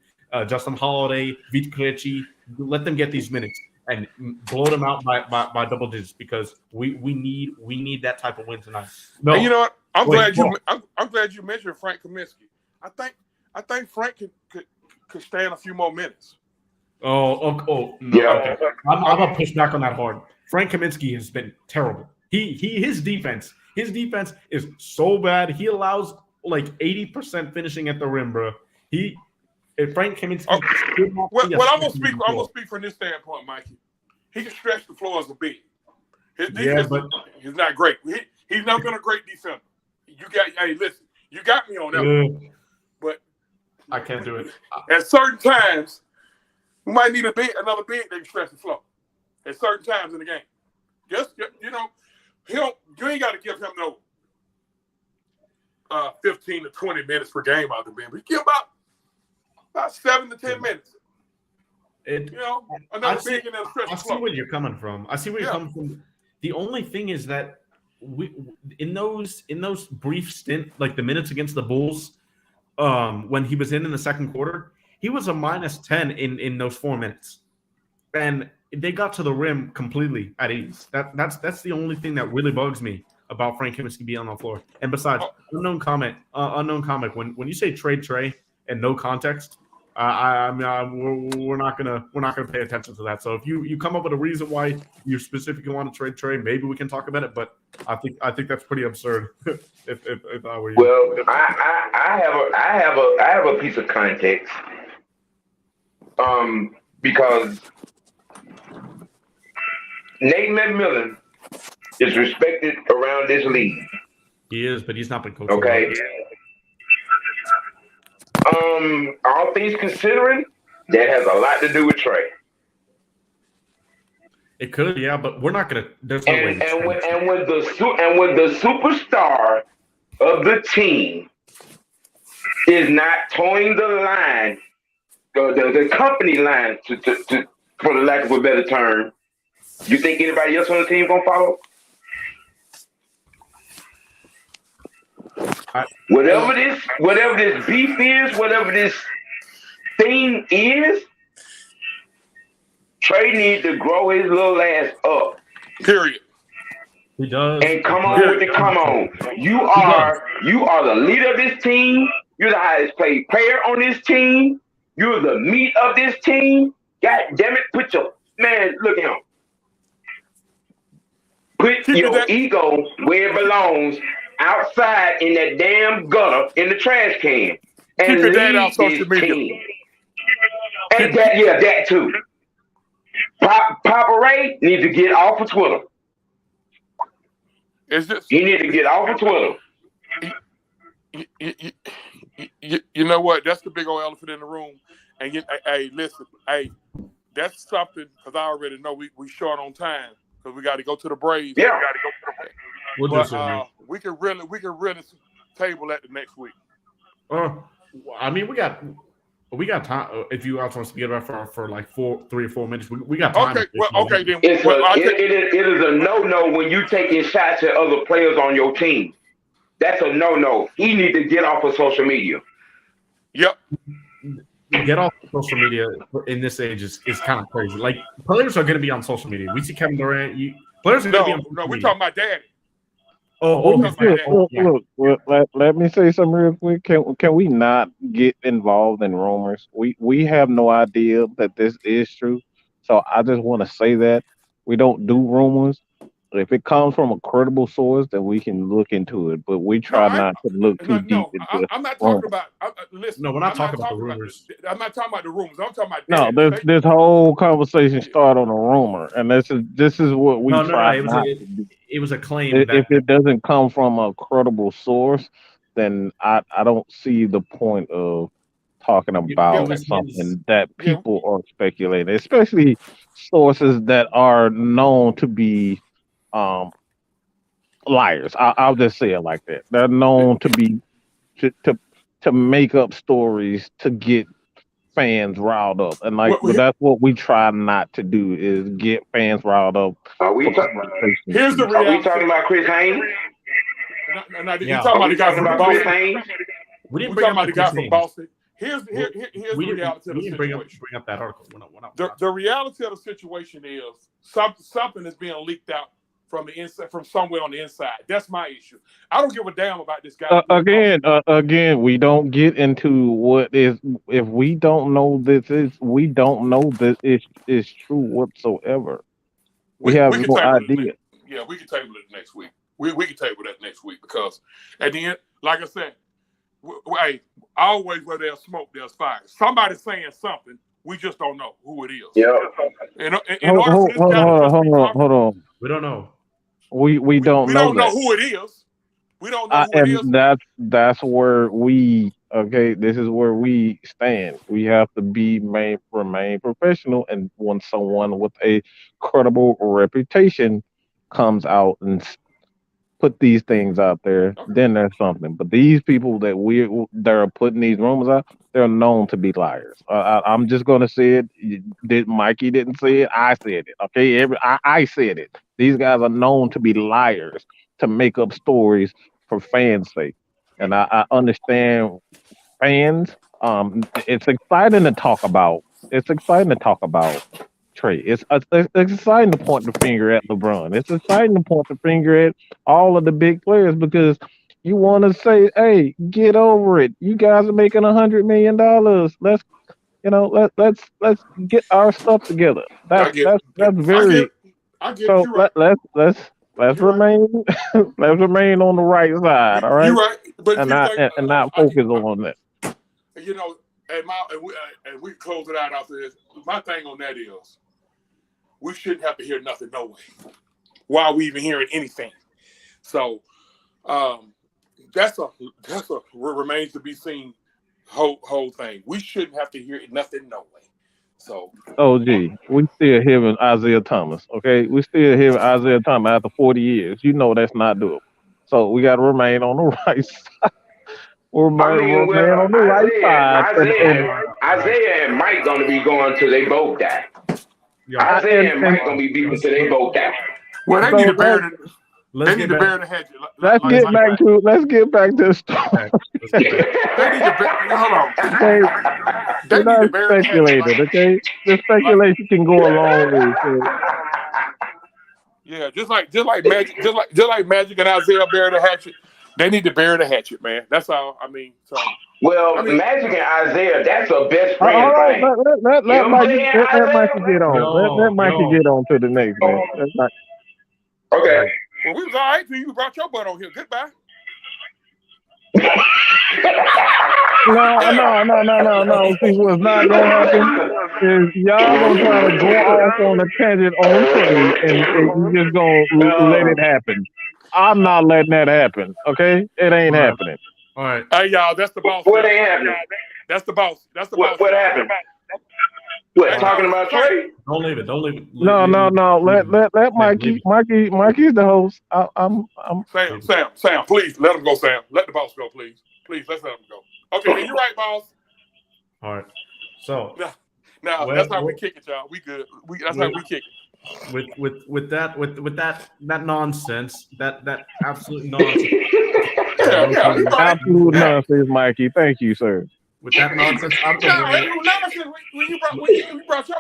Justin Holiday, Vit Krejci. Let them get these minutes and blow them out by double digits, because we need that type of win tonight. No, and you know what? I'm glad you mentioned Frank Kaminsky. I think Frank could stand a few more minutes. Oh, no, yeah. Okay. I'm gonna push back on that hard. Frank Kaminsky has been terrible. His defense is so bad. He allows like 80% finishing at the rim, bro. Frank Kaminsky. Okay. Well, I'm gonna speak from this standpoint, Mikey. He can stretch the floor as a big. His defense, but he's not great. He's not been a great defender. Listen, you got me on that one. But I can't do it. At certain times, we might need another big that can stretch the floor. At certain times in the game. You ain't got to give him no 15 to 20 minutes per game out of the bench. Give about 7 to 10 minutes. Another big and then stretch the floor. I see where you're coming from. The only thing is that in those brief stint, like the minutes against the Bulls, when he was in the second quarter, he was a -10 in those 4 minutes, and they got to the rim completely at ease. That's the only thing that really bugs me about Frank Kaminsky being on the floor. And besides, unknown comment. When you say trade Trey and no context, we're not gonna pay attention to that. So if you come up with a reason why you specifically want to trade Trey, maybe we can talk about it. But I think that's pretty absurd. if I were you. Well, I have a piece of context. Because Nate McMillan is respected around this league. He is, but he's not been coaching. Okay. All things considering, that has a lot to do with Trey. It could, yeah, but we're not gonna. There's no way. And when the superstar of the team is not towing the line, the company line, to for the lack of a better term, you think anybody else on the team gonna follow? Whatever this beef is, whatever this thing is, Trey needs to grow his little ass up. Period. He does. And come on with the come on. You are the leader of this team. You're the highest paid player on this team. You're the meat of this team. God damn it, look at him. Put your ego where it belongs, outside in that damn gutter in the trash can. And keep your dad off social media. Team. And that too. Papa Ray needs to get off of Twitter. He needs to get off of Twitter. You know what? That's the big old elephant in the room. And hey, listen, that's something, because I already know we short on time because we got to go to the Braves. Yeah. We'll do so. We can really table that the next week. I mean, we got time. If you guys want to get up for like 3 or 4 minutes, we got time. Okay, okay then. It is a no when you taking shots at other players on your team. That's a no. He needs to get off of social media. Yep. Get off of social media in this age is kind of crazy. Like, players are going to be on social media. We see Kevin Durant. Players are going to be on social media. We're talking about daddy. Look, let me say something real quick. Can we not get involved in rumors? We have no idea that this is true. So I just want to say that we don't do rumors. If it comes from a credible source, then we can look into it. But we try not to look too deep into it. I'm not talking about. Listen, no, we're not talking about the rumors. I'm not talking about the rumors. I'm talking about. No, this whole conversation started on a rumor, and this is what we try not to do. It was a claim. If it doesn't come from a credible source, then I don't see the point of talking about something that people are speculating, especially sources that are known to be liars. I'll just say it like that. They're known to be to make up stories to get fans riled up, and that's what we try not to do, is get fans riled up. Here's the reality. Are we talking about Chris Haynes? No, you're talking about the guy from Boston. We didn't bring up the guy from Boston. Here's the reality of the situation. Bring up that article. The reality of the situation is something is being leaked out from the inside, from somewhere on the inside. That's my issue. I don't give a damn about this guy. Again, we don't get into what is, if we don't know we don't know this is true whatsoever. We have no idea. Yeah, we can table it next week. We can table that next week, because at the end, like I said, always where there's smoke, there's fire. Somebody's saying something. We just don't know who it is. Yeah. Hold on. We don't know. We don't know who it is. We don't know who it is. That's where this is where we stand. We have to remain professional, and when someone with a credible reputation comes out and put these things out there, then there's something. But these people that are putting these rumors out, they're known to be liars. I'm just gonna say it. Mikey didn't say it. I said it. Okay, I said it. These guys are known to be liars, to make up stories for fans' sake. And I understand fans. It's exciting to talk about. Trey. It's exciting to point the finger at LeBron. It's exciting to point the finger at all of the big players, because you want to say, "Hey, get over it. You guys are making $100 million. Let's get our stuff together." That's very. So let's remain on the right side. All right. You're right, but and not focus on that. And we close it out after this. My thing on that is, we shouldn't have to hear nothing, no way. Why are we even hearing anything? So, that's a remains to be seen whole thing. We shouldn't have to hear nothing no way. So OG, we still hearing Isaiah Thomas, okay? We still hearing Isaiah Thomas after 40 years. You know that's not doable. So we got to remain on the right side. Remain on the right side. Isaiah and Mike gonna be going till they both die. Yeah. Isaiah and Mike gonna be beefing till they both die. well, they need to bury the Let's they need get to bury the hatchet. Let's get back to the story. back. They need to hold on. Okay, They we're need to not bury the speculating, hatchet. okay? The speculation can go a long way. So. Yeah, just like Magic and Isaiah bury the hatchet. They need to bury the hatchet, man. That's all. I mean, so Well, Magic and Isaiah, that's a best friend All right, thing. let You know what I'm Mikey saying, get on. Yo, Let Mikey get on to the next man. That's not- Okay. well, we was all right till you brought your butt on here. Goodbye. No. See, what's not gonna happen is y'all gonna try to go off on a tangent on Trey, and you just gonna let it happen. I'm not letting that happen. Okay, it ain't happening. All right. Hey, y'all, that's the boss. What ain't happening? That's the boss. That's the boss. What happened? What, talking about Trey? Don't leave it. Don't leave it. No. Let Mikey. Mikey's the host. I'm. Sam, please let him go. Sam, let the boss go, please. Please, let's let him go. Okay, you're right, boss. All right. So Now that's how we kick it, y'all. We good. That's how we kick it. with that nonsense, that absolute nonsense. Yeah. Absolute nonsense, Mikey. Thank you, sir. With that nonsense, I'm When you brought your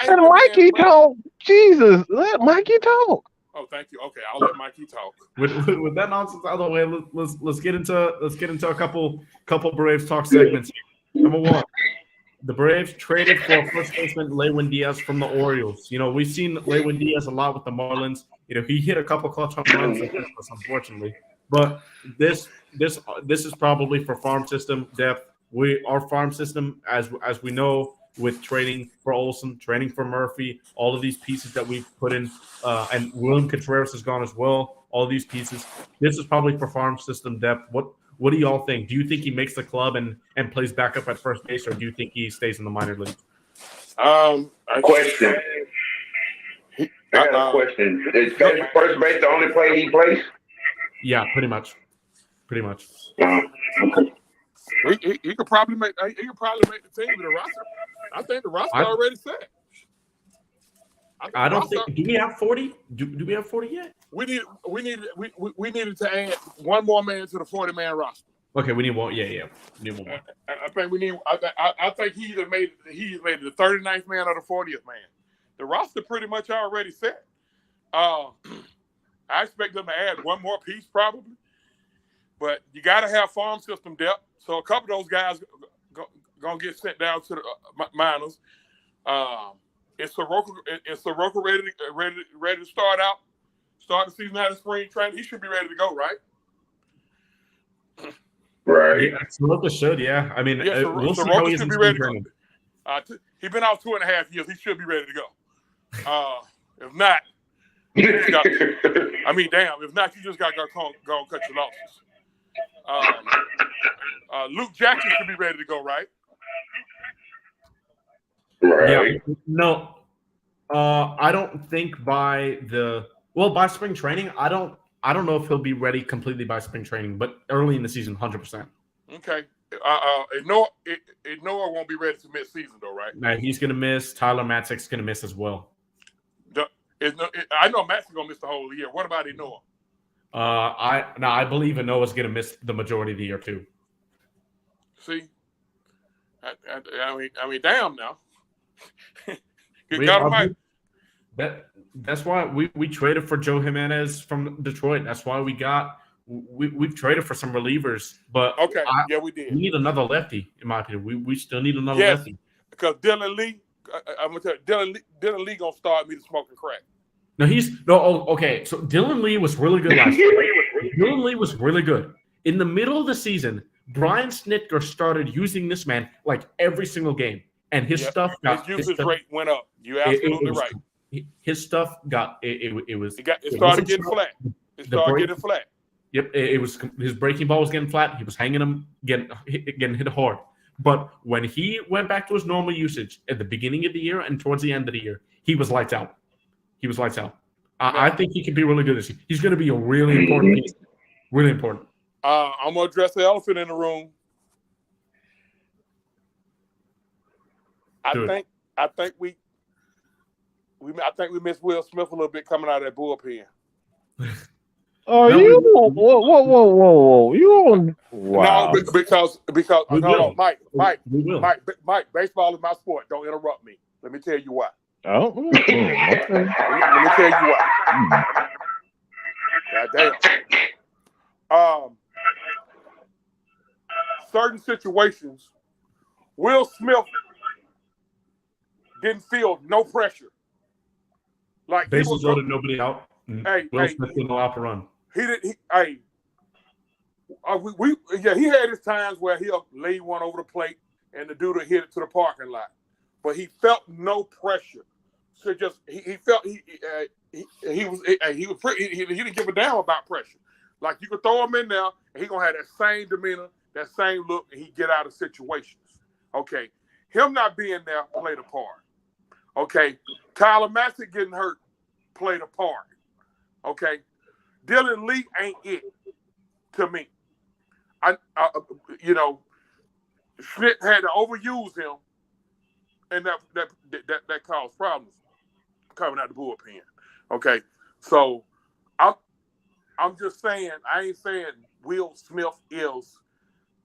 Let Mikey talk. Jesus, let Mikey talk. Oh, thank you. Okay, I'll let Mikey talk. With that nonsense out of the way, let's get into a couple Braves talk segments. Number one, the Braves traded for first baseman Lewin Diaz from the Orioles. You know, we've seen Lewin Diaz a lot with the Marlins. You know, he hit a couple clutch home runs, unfortunately. But this is probably for farm system depth. Our farm system, as we know, with trading for Olsen, trading for Murphy, all of these pieces that we've put in, and William Contreras is gone as well. All of these pieces. This is probably for farm system depth. What do y'all think? Do you think he makes the club and plays backup at first base, or do you think he stays in the minor league? Question. I got a question. Is first base the only play he plays? Yeah, pretty much. Okay. He could probably make the team with the roster. I think the roster already set. I don't think. Do we have 40? Do we have 40 yet? We needed to add one more man to the 40-man roster. Okay, we need one. Yeah, we need one more. I think we need. I think he made the 39th man or the 40th man. The roster pretty much already set. I expect them to add one more piece probably, but you got to have farm system depth. So a couple of those guys gonna get sent down to the minors. Is Soroka ready to start the season out of spring training? He should be ready to go, right? Right. Yeah, Soroka should. Yeah, I mean, we'll see how Soroka he's should in be ready spring to go. He's been out 2.5 years. He should be ready to go. If not, if not, you just got to go and cut your losses. Luke Jackson should be ready to go, right? Right. Yeah. No, I don't think by spring training. I don't know if he'll be ready completely by spring training, but early in the season, 100%. Okay. Noah won't be ready to miss season though, right? Nah, he's gonna miss. Tyler Matzek's gonna miss as well. I know Matt's gonna miss the whole year. What about Noah? I believe Noah's gonna miss the majority of the year too. See, I mean, damn now. Good God Almighty. That's why we traded for Joe Jimenez from Detroit. That's why we've traded for some relievers. But okay, we did. We need another lefty, in my opinion. We still need another lefty. Because Dylan Lee, I'm gonna tell you, Dylan Lee gonna start me to smoking crack. Okay. So Dylan Lee was really good last year. Dylan Lee was really good. In the middle of the season, Brian Snitker started using this man like every single game, and his usage rate went up. You're absolutely right. His stuff got it. It started getting flat. It started getting flat. Yep, it was his breaking ball was getting flat. He was hanging him, getting hit hard. But when he went back to his normal usage at the beginning of the year and towards the end of the year, he was lights out. He was lights out. I think he can be really good this year. He's going to be a really important piece. Really important. I'm gonna address the elephant in the room. I think we missed Will Smith a little bit coming out of that bullpen. Oh, No, you whoa! You on? Wow. No, because We hold will. on, Mike, We will. Mike, baseball is my sport. Don't interrupt me. Let me tell you why. Oh, okay. Let me tell you why. God damn. Certain situations, Will Smith didn't feel no pressure. Like Bases loaded, nobody out. Will Smith didn't allow to run. He had his times where he'll lay one over the plate and the dude will hit it to the parking lot, but he felt no pressure. So just he felt he didn't give a damn about pressure. Like you could throw him in there and he gonna have that same demeanor, that same look, and he get out of situations. Okay, him not being there played a part. Okay, Tyler Massey getting hurt played a part. Okay, Dylan Lee ain't it to me. Schmidt had to overuse him, and that caused problems coming out the bullpen. Okay, so I'm just saying, I ain't saying Will Smith is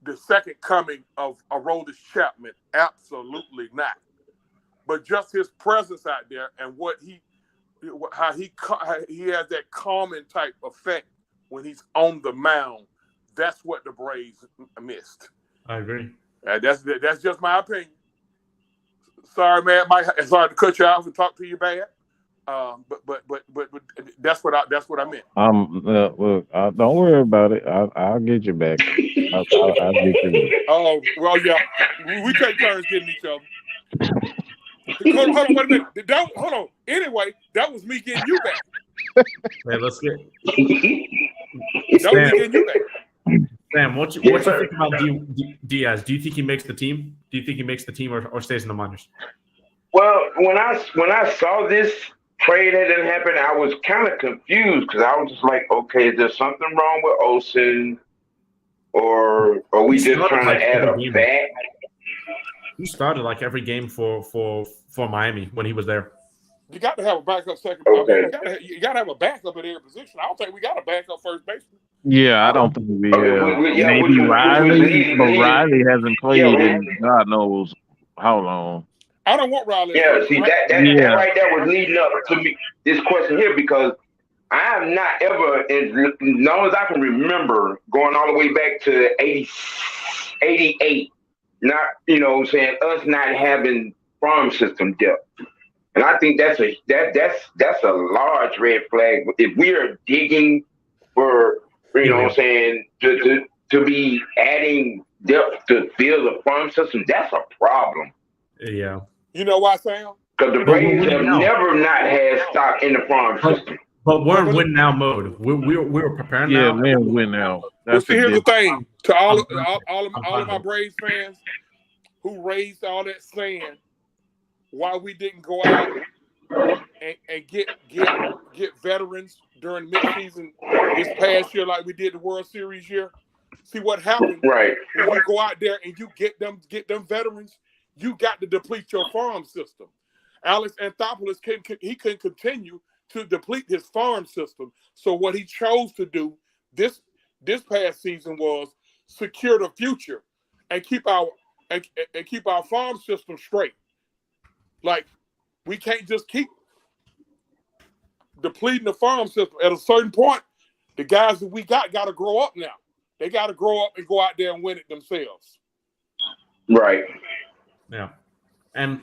the second coming of Aroldis Chapman. Absolutely not. But just his presence out there and how he has that calming type effect when he's on the mound. That's what the Braves missed. I agree. That's just my opinion. Sorry, man. Sorry to cut you off and talk to you bad. But that's what I meant. Look, don't worry about it. I'll get you back. I'll get you back. Oh well, yeah. We take turns getting each other. Hold on, wait a minute. Hold on. Anyway, that was me getting you back. Hey, let's get. That was me getting you back. Sam, what you think about Diaz? Do you think he makes the team? Do you think he makes the team or stays in the minors? Well, when I saw this trade that didn't happen, I was kind of confused because I was just like, okay, is there something wrong with Olsen, or are we just trying to add a bat? He started like every game for Miami when he was there. You got to have a backup second. Okay. You got to have a backup at every position. I don't think we got a backup first baseman. Yeah, I don't think we have. Maybe Riley, but Riley hasn't played in God knows how long. I don't want Riley. Yeah, see that right there was leading up to me this question here because I have not ever, as long as I can remember, going all the way back to 88, not us not having farm system depth. And I think that's a large red flag. If we are digging for to be adding depth to fill the farm system, that's a problem. Yeah. You know why, Sam? Because the Braves have never not had stock in the farm system. But we're in win now mode. We're preparing now. Yeah, we're in win now. But see, here's the thing: to all of my Braves fans who raised all that sand, why we didn't go out and get veterans during midseason this past year like we did the World Series year. See what happened? Right. When you go out there and you get them veterans, you got to deplete your farm system. Alex Anthopoulos couldn't continue to deplete his farm system. So what he chose to do this past season was secure the future and keep our farm system straight. Like, we can't just keep depleting the farm system. At a certain point, the guys that we got to grow up now. They got to grow up and go out there and win it themselves. Right. Yeah. And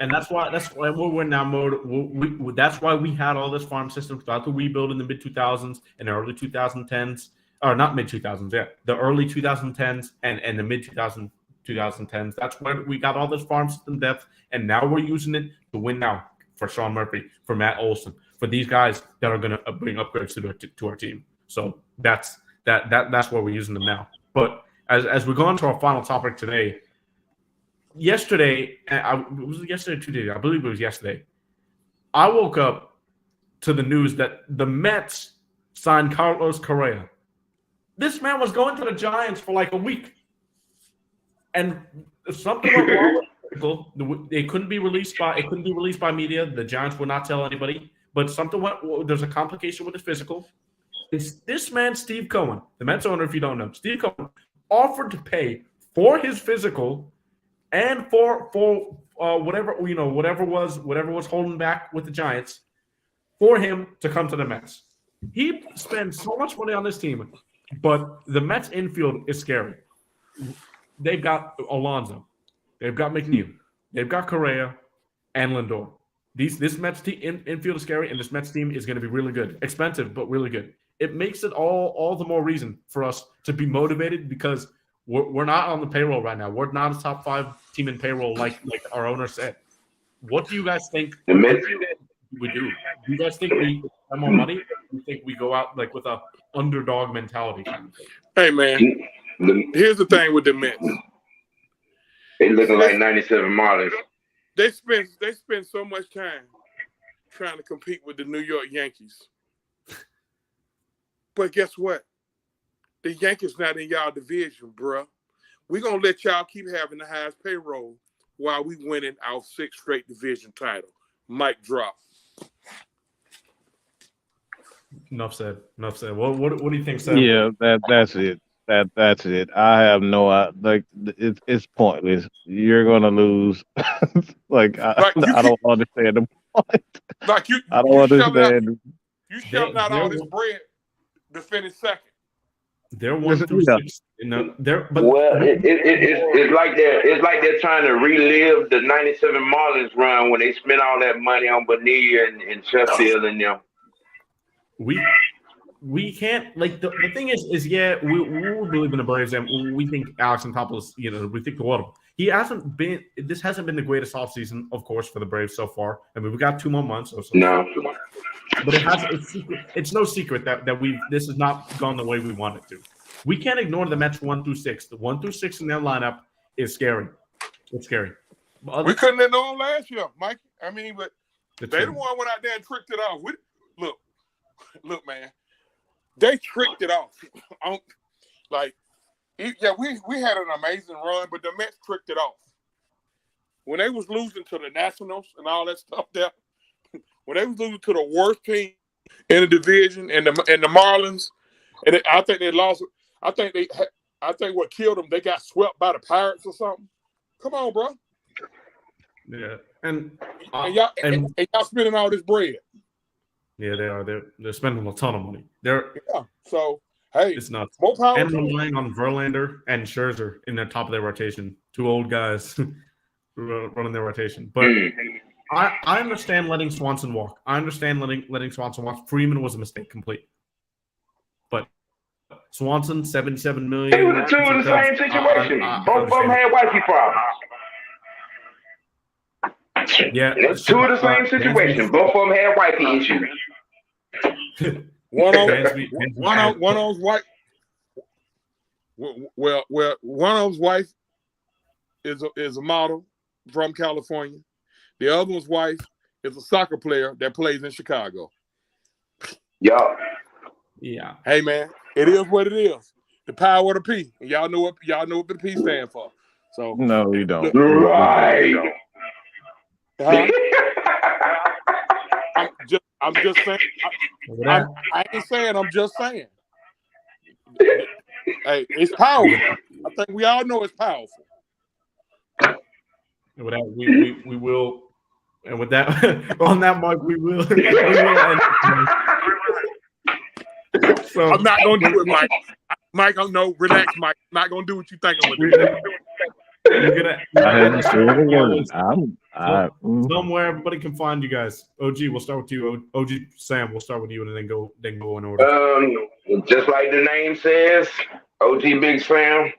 that's why we're in now mode. That's why we had all this farm system throughout the rebuild in the mid 2000s and early 2010s, or not mid 2000s, yeah, the early 2010s and the mid 2010s. That's where we got all this farm system depth, and now we're using it to win now for Sean Murphy, for Matt Olson, for these guys that are going to bring upgrades to our team. So that's That's where we're using them now. But as we go on to our final topic today, yesterday, was it yesterday or 2 days? I believe it was yesterday. I woke up to the news that the Mets signed Carlos Correa. This man was going to the Giants for like a week, and something went wrong with people. It couldn't be released by media. The Giants would not tell anybody. But something went. There's a complication with the physical. It's this man, Steve Cohen, the Mets owner. If you don't know, Steve Cohen offered to pay for his physical and for whatever was holding back with the Giants for him to come to the Mets. He spends so much money on this team, but the Mets infield is scary. They've got Alonso, they've got McNeil, they've got Correa and Lindor. This Mets team infield is scary, and this Mets team is going to be really good. Expensive, but really good. It makes it all the more reason for us to be motivated because we're not on the payroll right now. We're not a top 5 team in payroll like our owner said. What do you guys think we do? Do you guys think we spend more money? Or do you think we go out like with a underdog mentality kind of thing? Hey, man, here's the thing with the Mets. They looking like 97 Marlins. They spend so much time trying to compete with the New York Yankees. But guess what? The Yankees not in y'all division, bruh. We're going to let y'all keep having the highest payroll while we winning our 6th straight division title. Mic drop. Enough said. What do you think, Sam? Yeah, that's it. That's it. I have no it's pointless. You're gonna lose. I don't understand the point. I don't understand. You shelling out all this bread to finish second. They're 1 through 6. It's like they're trying to relive the 97 Marlins run when they spent all that money on Bonilla and Sheffield and them. We can't the thing is we believe in the Braves and we think Alex Anthopoulos, we think the world of him. This hasn't been the greatest offseason, of course, for the Braves so far. I mean, we got 2 more months or so. No. But it's no secret that this has not gone the way we want it to. We can't ignore the Mets 1 through 6. The 1 through 6 in their lineup is scary. It's scary. We couldn't have known last year, Mike. I mean, but they the one went out there and tricked it off. Look, man. They tricked it off. We had an amazing run, but the Mets tricked it off. When they was losing to the Nationals and all that stuff there, when they was losing to the worst team in the division and the Marlins, and I think they lost. I think what killed them, they got swept by the Pirates or something. Come on, bro. Yeah, and y'all spending all this bread. Yeah, they are. They're spending a ton of money. So hey, it's nuts. More power. And relying on Verlander and Scherzer in the top of their rotation. 2 old guys running their rotation. But I understand letting Swanson walk. I understand letting Swanson walk. Freeman was a mistake complete. But Swanson, $77 million. It was 2 of the same situation. Both of them had wifey problems. Yeah, it's 2 of the same situation. Both of them had wifey issues. One of them's wife. Well, one of them's wife is a model from California. The other one's wife is a soccer player that plays in Chicago. Yeah. Hey man, it is what it is. The power of the P. And y'all know what the P stand for. So no, you don't. Right. I'm just saying. I ain't saying. I'm just saying. Hey, it's powerful. I think we all know it's powerful. And with that, we will. And with that, on that mark, we will. End. So, I'm not gonna do it, Mike. Mike, no, relax, Mike. I'm not gonna do what you think I'm gonna do. Somewhere everybody can find you guys. OG, we'll start with you. OG Sam, we'll start with you and then go in order. Just like the name says, OG Big Sam,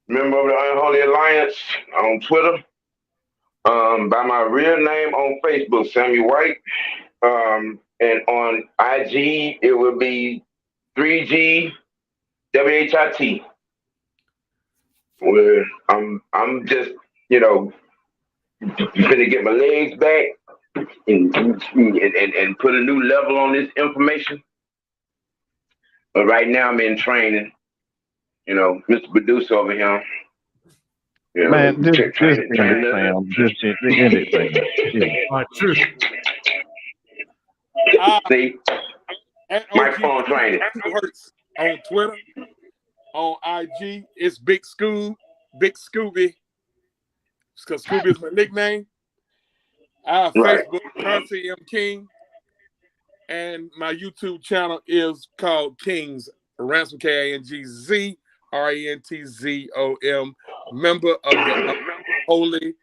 member of the Unholy Alliance on Twitter. By my real name on Facebook, Sammy White. And on IG, it will be 3G WHIT. Where I'm just, you know, gonna get my legs back and put a new level on this information. But right now I'm in training. You know, Mr. Producer over here. You know, Man, just end it, Sam. Just end it, Sam. All right, truth. See, microphone training. Hurts on Twitter, on IG. It's Big Scooby. Because Scooby is my nickname. Our Right. Facebook, Currency M King. And my YouTube channel is called King's Ransom, KINGZ, RENTZOM, member of the Holy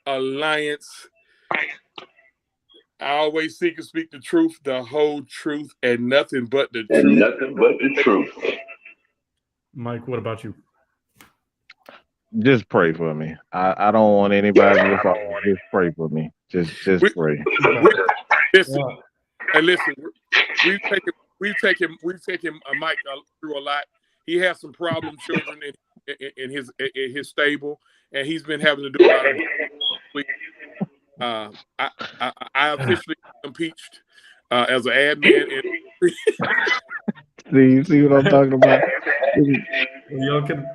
Alliance. I always seek and speak the truth, the whole truth, and nothing but the truth. And nothing but the truth. Mike, what about you? Just pray for me. I don't want anybody to fall. Just pray for me. Just pray. Listen, and listen, we've taken Mike through a lot. He has some problem children in his stable, and he's been having to do a lot of. I officially impeached as an admin. See what I'm talking about? Y'all can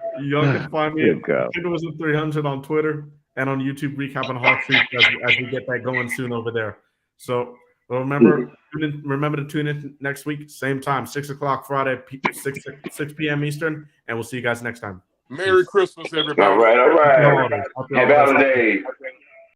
find me it was a 300 on Twitter and on YouTube recapping Hawk Street as we get that going soon over there. So remember to tune in next week, same time, 6 o'clock Friday, 6 p.m. Eastern, and we'll see you guys next time. Merry Christmas, everybody. All right. Happy holidays.